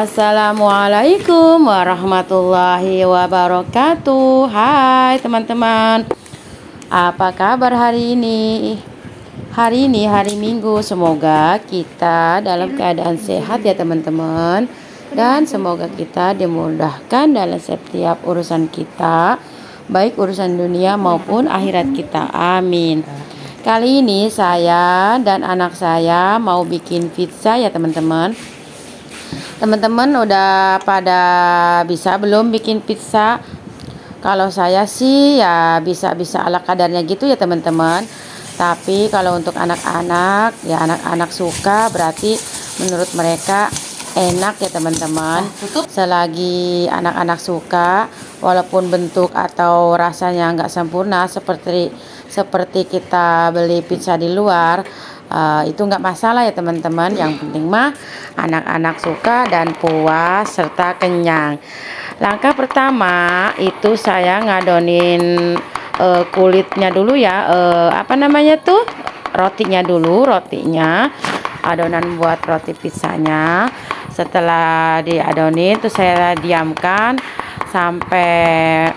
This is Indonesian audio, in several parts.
Assalamualaikum warahmatullahi wabarakatuh. Hai teman-teman, apa kabar hari ini? Hari ini hari Minggu, semoga kita dalam keadaan sehat ya teman-teman. Dan semoga kita dimudahkan dalam setiap urusan kita, baik urusan dunia maupun akhirat kita, amin. Kali ini saya dan anak saya mau bikin pizza ya teman-teman. Teman-teman udah pada bisa belum bikin pizza? Kalau saya sih ya bisa-bisa ala kadarnya gitu ya teman-teman. Tapi kalau untuk anak-anak, ya anak-anak suka berarti menurut mereka enak ya teman-teman. Selagi anak-anak suka, walaupun bentuk atau rasanya nggak sempurna seperti kita beli pizza di luar, itu nggak masalah ya teman-teman. Yang penting mah anak-anak suka dan puas serta kenyang. Langkah pertama itu saya ngadonin kulitnya dulu ya, apa namanya tuh, rotinya dulu, adonan buat roti pizzanya. Setelah diadonin tuh saya diamkan sampai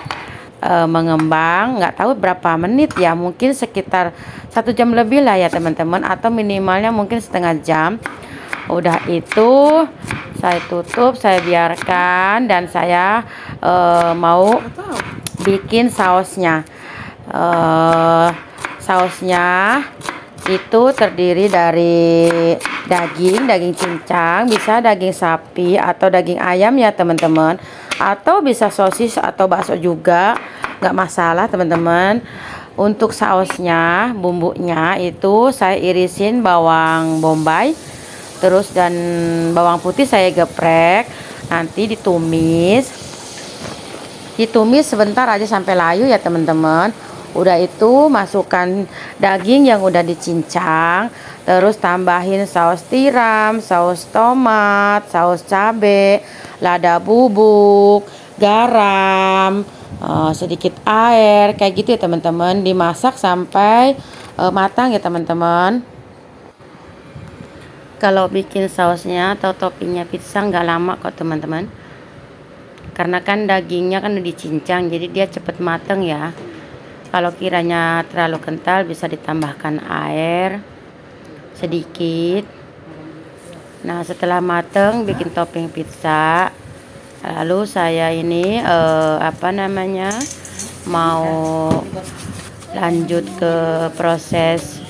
mengembang, nggak tahu berapa menit ya, mungkin sekitar 1 jam lebih lah ya teman-teman, atau minimalnya mungkin setengah jam. Udah itu saya tutup, saya biarkan, dan saya mau bikin sausnya. Sausnya itu terdiri dari daging cincang, bisa daging sapi atau daging ayam ya teman-teman, atau bisa sosis atau bakso juga, nggak masalah teman-teman. Untuk sausnya, bumbunya itu saya irisin bawang bombay, terus dan bawang putih saya geprek, nanti ditumis sebentar aja sampai layu ya teman-teman. Udah itu masukkan daging yang udah dicincang, terus tambahin saus tiram, saus tomat, saus cabe, lada bubuk, garam, sedikit air, kayak gitu ya teman-teman. Dimasak sampai matang ya teman-teman. Kalau bikin sausnya atau toppingnya pizza nggak lama kok teman-teman, karena kan dagingnya kan udah dicincang, jadi dia cepet mateng ya. Kalau kiranya terlalu kental bisa ditambahkan air sedikit. Nah setelah mateng bikin topping pizza, lalu saya ini mau lanjut ke proses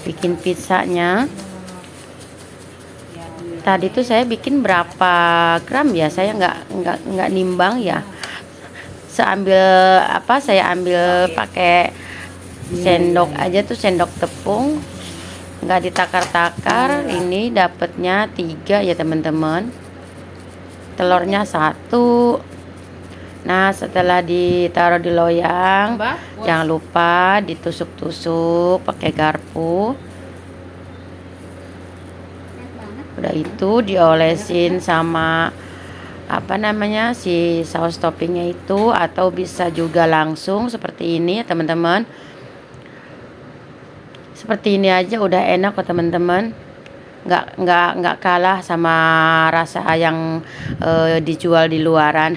bikin pizzanya. Tadi tuh saya bikin berapa gram ya, saya nggak nimbang ya. Saya ambil pakai sendok aja tuh, sendok tepung, nggak ditakar-takar. Ini dapatnya 3 ya teman-teman, telurnya 1. Nah setelah ditaruh di loyang, jangan lupa ditusuk-tusuk pakai garpu. Udah itu diolesin sama si saus toppingnya itu, atau bisa juga langsung seperti ini ya teman-teman. Seperti ini aja udah enak kok teman-teman, nggak kalah sama rasa yang dijual di luaran.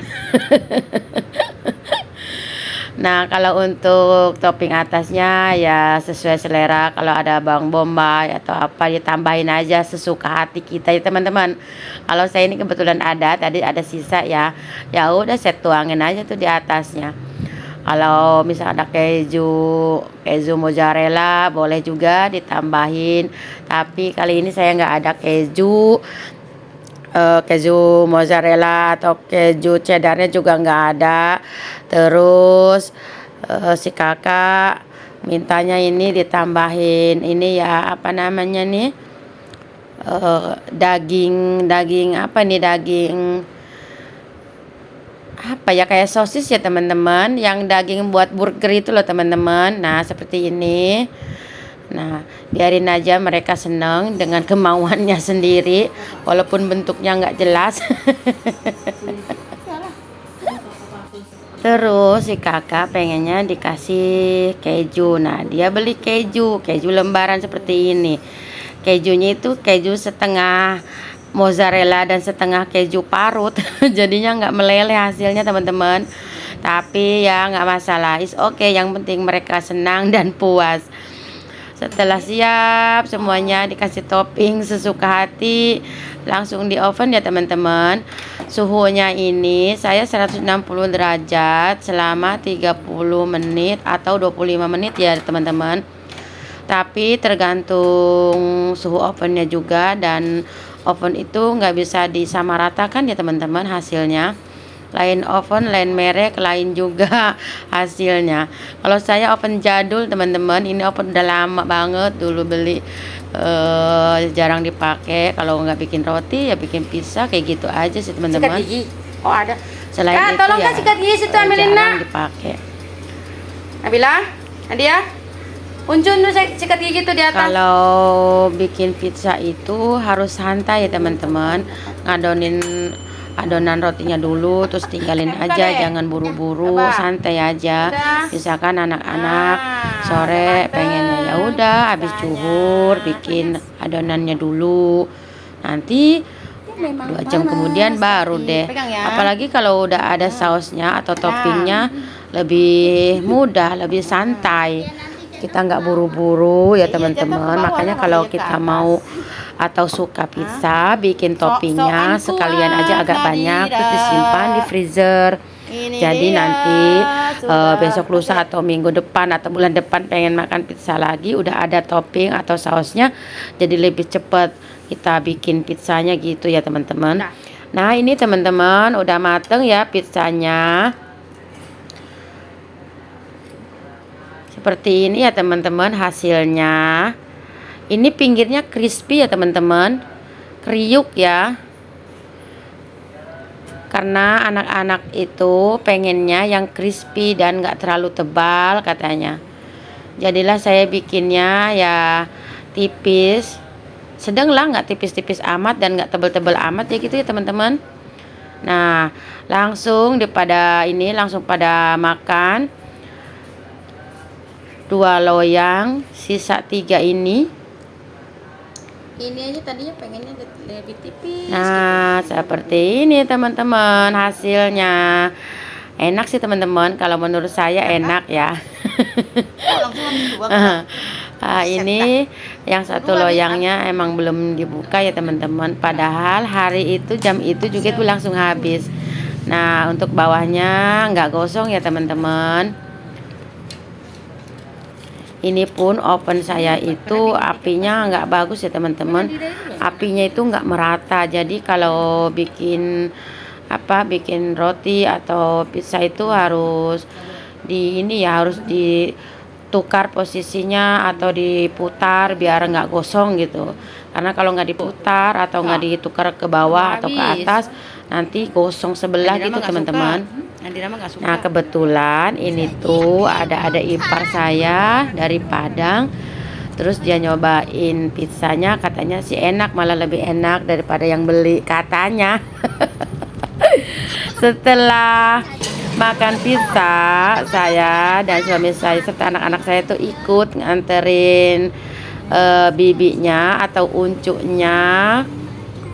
Nah kalau untuk topping atasnya ya sesuai selera, kalau ada bawang bombay atau apa ditambahin aja sesuka hati kita ya teman-teman. Kalau saya ini kebetulan tadi ada sisa ya udah saya tuangin aja tuh di atasnya. Kalau misalnya ada keju mozzarella boleh juga ditambahin, tapi kali ini saya nggak ada keju mozzarella atau keju cheddarnya juga nggak ada. Terus si kakak mintanya ini ditambahin ini ya, daging kayak sosis ya teman-teman, yang daging buat burger itu loh teman-teman. Nah seperti ini. Nah biarin aja mereka seneng dengan kemauannya sendiri, walaupun bentuknya nggak jelas. Terus si kakak pengennya dikasih keju. Nah dia beli keju lembaran seperti ini. Kejunya itu keju setengah mozzarella dan setengah keju parut. Jadinya nggak meleleh hasilnya teman-teman, tapi ya nggak masalah, is oke, yang penting mereka senang dan puas. Setelah siap semuanya, dikasih topping sesuka hati, langsung di oven ya teman-teman. Suhunya ini saya 160 derajat selama 30 menit atau 25 menit ya teman-teman. Tapi tergantung suhu ovennya juga, dan oven itu nggak bisa disamaratakan ya teman-teman hasilnya. Lain oven, lain merek, lain juga hasilnya. Kalau saya oven jadul teman-teman, ini oven udah lama banget dulu beli, jarang dipakai. Kalau nggak bikin roti ya bikin pizza, kayak gitu aja sih teman-teman. Oh ada. Selain itu tolong ya sikat gigi situ, jarang dipakai. Nabila, Nadia, uncun tuh sikat gigi tuh di atas. Kalau bikin pizza itu harus santai ya teman-teman. Adonan rotinya dulu, terus tinggalin aja, jangan buru-buru, santai aja. Misalkan anak-anak sore pengennya ya udah habis zuhur bikin adonannya dulu, nanti 2 jam kemudian baru deh. Apalagi kalau udah ada sausnya atau toppingnya, lebih mudah, lebih santai. Kita nggak buru-buru ya teman-teman. Makanya kalau kita mau atau suka pizza, bikin toppingnya sekalian aja agak banyak, terus disimpan di freezer. Jadi nanti besok lusa atau minggu depan atau bulan depan pengen makan pizza lagi, udah ada topping atau sausnya, jadi lebih cepat kita bikin pizzanya gitu ya teman-teman. Nah ini teman-teman udah mateng ya pizzanya, seperti ini ya teman-teman hasilnya. Ini pinggirnya crispy ya teman-teman, kriuk ya, karena anak-anak itu pengennya yang crispy dan gak terlalu tebal katanya. Jadilah saya bikinnya ya tipis, sedang lah, nggak tipis-tipis amat dan nggak tebal-tebal amat ya gitu ya teman-teman. Nah langsung langsung pada makan 2 loyang, sisa 3 ini aja tadinya pengennya lebih tipis. Nah gitu. Seperti ini teman-teman hasilnya. Enak sih teman-teman, kalau menurut saya enak ya. Ini yang satu loyangnya emang belum dibuka ya teman-teman, padahal hari itu jam itu juga itu langsung habis. Nah untuk bawahnya nggak gosong ya teman-teman. Ini pun oven saya itu apinya nggak bagus ya teman-teman, apinya itu nggak merata. Jadi kalau bikin roti atau pizza itu harus harus ditukar posisinya atau diputar biar nggak gosong gitu. Karena kalau nggak diputar atau nggak ditukar ke bawah atau ke atas, nanti gosong sebelah gitu teman-teman. Nah kebetulan ini tuh ada ipar saya dari Padang, terus dia nyobain pizzanya, katanya sih enak, malah lebih enak daripada yang beli katanya. Setelah makan pizza, saya dan suami saya serta anak-anak saya tuh ikut nganterin bibinya atau uncuknya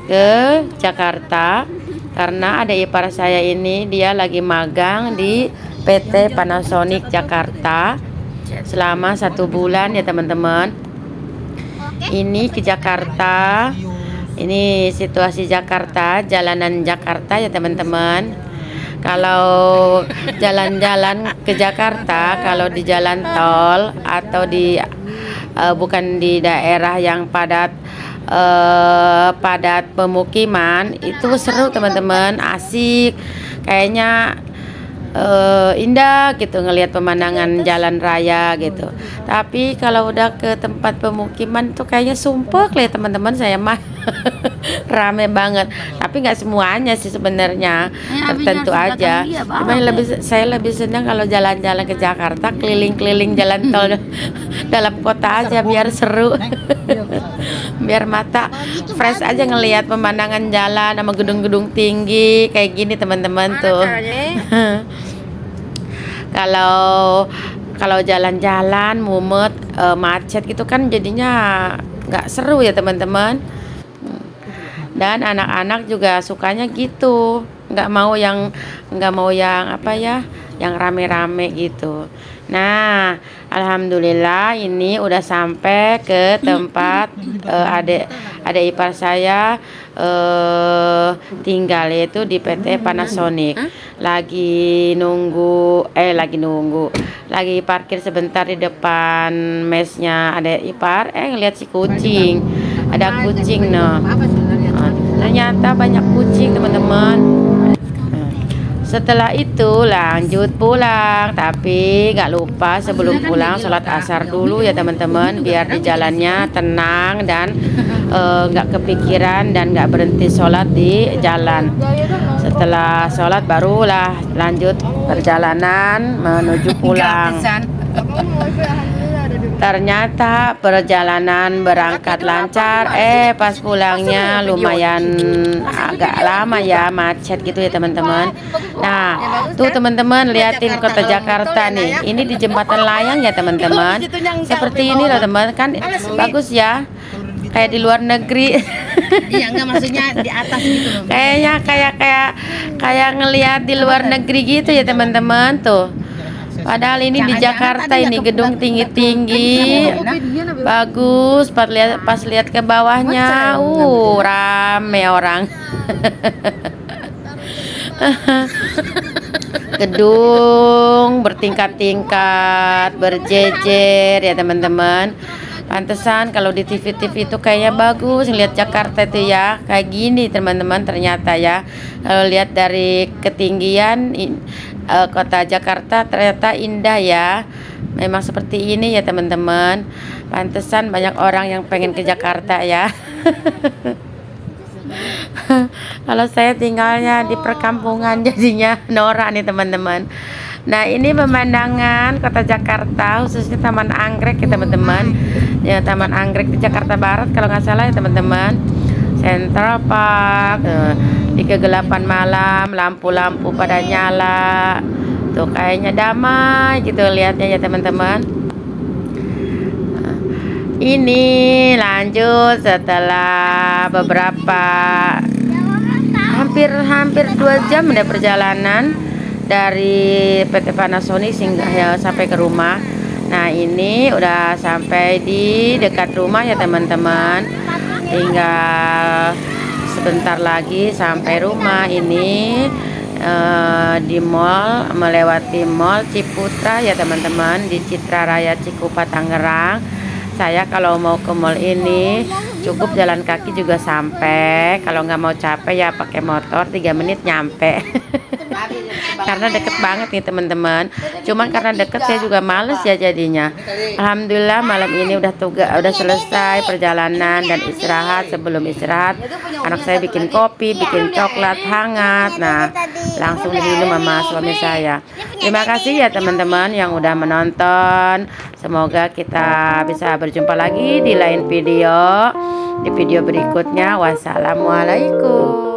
ke Jakarta. Karena ada ipar saya ini, dia lagi magang di PT Panasonic Jakarta selama 1 bulan ya teman-teman. Ini ke Jakarta, ini situasi Jakarta, jalanan Jakarta ya teman-teman. Kalau jalan-jalan ke Jakarta, kalau di jalan tol atau bukan di daerah yang padat pemukiman, itu seru teman-teman, asik, kayaknya indah gitu ngelihat pemandangan jalan raya gitu. Tapi kalau udah ke tempat pemukiman tuh kayaknya sumpek lah teman-teman, saya mah rame banget. Tapi nggak semuanya sih sebenarnya, tertentu aja. Cuma saya lebih senang kalau jalan-jalan ke Jakarta, keliling-keliling jalan tol dalam kota aja biar seru. Biar mata fresh aja ngelihat pemandangan jalan sama gedung-gedung tinggi kayak gini teman-teman tuh. Kalau jalan-jalan mumet, macet gitu kan jadinya nggak seru ya teman-teman. Dan anak-anak juga sukanya gitu, nggak mau yang apa ya, yang rame-rame gitu. Nah, alhamdulillah ini udah sampai ke tempat adik ipar saya tinggal, yaitu di PT Panasonic. Lagi parkir sebentar di depan mesnya adik ipar. Ngeliat si kucing, ada kucing ternyata banyak kucing teman-teman. Setelah itu lanjut pulang, tapi nggak lupa sebelum pulang sholat asar dulu ya teman-teman, biar di jalannya tenang dan nggak kepikiran dan nggak berhenti sholat di jalan. Setelah sholat barulah lanjut perjalanan menuju pulang. Ternyata perjalanan berangkat lancar, pas pulangnya lumayan agak lama ya, macet gitu ya teman-teman. Nah, tuh teman-teman liatin kota Jakarta nih. Ini di jembatan layang ya teman-teman. Seperti ini loh teman, kan bagus ya. Kayak di luar negeri. Iya, enggak, maksudnya di atas gitu loh. Kayaknya kayak ngelihat di luar negeri gitu ya teman-teman tuh. Padahal ini di Jakarta, ini gedung tinggi-tinggi, bagus. Pas lihat ke bawahnya, rame orang. Gedung bertingkat-tingkat, berjejer ya teman-teman. Pantesan kalau di TV-TV itu kayaknya bagus lihat Jakarta itu ya, kayak gini teman-teman. Ternyata ya, kalau lihat dari ketinggian kota Jakarta ternyata indah ya. Memang seperti ini ya teman-teman. Pantesan banyak orang yang pengen ke Jakarta ya. Kalau saya tinggalnya di perkampungan jadinya norak nih teman-teman. Nah, ini pemandangan kota Jakarta, khususnya Taman Anggrek ya teman-teman. Ya, Taman Anggrek di Jakarta Barat kalau nggak salah ya teman-teman. Central Park, di kegelapan malam, lampu-lampu pada nyala. Tuh kayaknya damai gitu lihatnya ya teman-teman. Ini lanjut setelah beberapa hampir 2 jam udah perjalanan dari PT Panasonic hingga ya, sampai ke rumah. Nah, ini udah sampai di dekat rumah ya teman-teman. Tinggal sebentar lagi sampai rumah. Ini di mall, melewati mall Ciputra ya teman-teman, di Citra Raya Cikupa Tangerang. Saya kalau mau ke mall ini cukup jalan kaki juga sampai. Kalau nggak mau capek ya pakai motor, 3 menit nyampe. Karena deket banget nih teman-teman. Cuman karena deket saya juga males ya jadinya. Alhamdulillah malam ini udah selesai perjalanan dan istirahat. Sebelum istirahat anak saya bikin kopi, bikin coklat hangat. Nah, langsung diminum sama suami saya. Terima kasih ya teman-teman yang udah menonton. Semoga kita bisa berjumpa lagi di lain video, di video berikutnya. Wassalamualaikum.